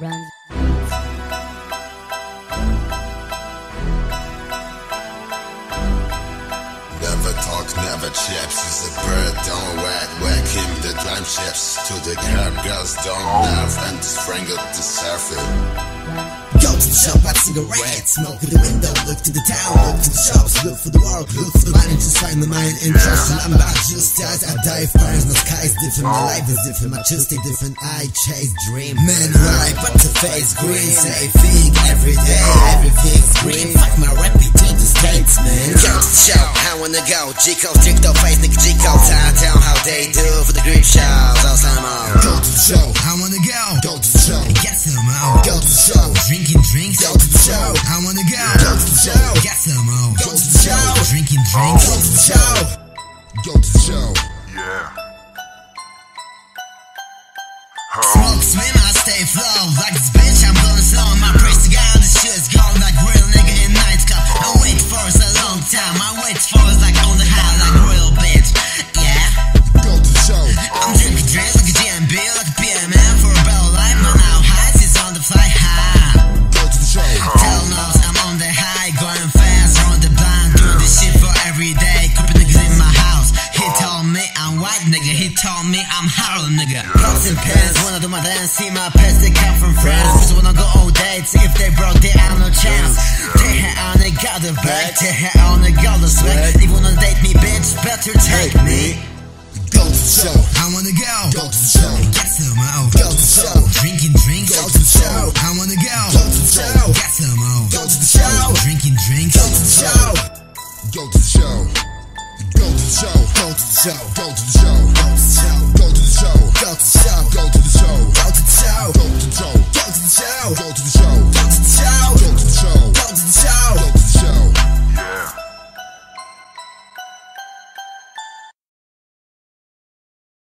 runs. Never talk, never chips. He's a bird, don't whack him. The time shifts to the curb. Girls don't laugh and strangle the surface. Go to the shop, buy cigarettes, smoke at the window, look to the town, look to the shops, look for the world, look for the money, just find the mind in trust. I'm about just as I die if parents, no sky is different, my life is different, my chills stay different, I chase dream. Man right, but the face green, say think every day, everything's green, fuck my rap, to the States, man. Go to the show, I wanna go, G-Code, Dick-Toe, face, nigga, G-Code, tell how they do for the grip shows, all time on. Go to the show, I wanna go to the show, get some out, go to the show, drinking drinks, go to the show, I wanna go to the show, get some out, go to the show, drinking drinks, go to the show, Go to the show. Yeah. Smoke, swim, I stay flow, like this bitch, I'm going slow, my praise to God, this shit's gone like real nigga in nightclub, I wait for us a long time, I wait for us like on the high, like real bitch, yeah. Go to the show. I'm drinking drinks like a GMB, like a PMM for a better life, man, now highs is on the fly high. Go to the show. Tell us I'm on the high, going fast, on the blind, doing this shit for every day, creeping niggas in my house. He told me I'm white nigga, he told me I'm Harlem nigga. Pops and pants, wanna do my dance, see my pets, they come from France. Just wanna go all dates, if they broke, they have no chance. Take her on, they got the back, take her on, they got the swag. If you wanna date me, bitch, better take me. Go to the show. I wanna Go to the show. get some out, Go to the show. drinking drinks, Go to the show. I wanna Go to the show. get some out, Go to the show. drinking drinks, Go to the show. Go to the show. Go to the show. Go to the show. Go to the show. Go to the show. Go to the show. Go to the show. Go to the show. Go to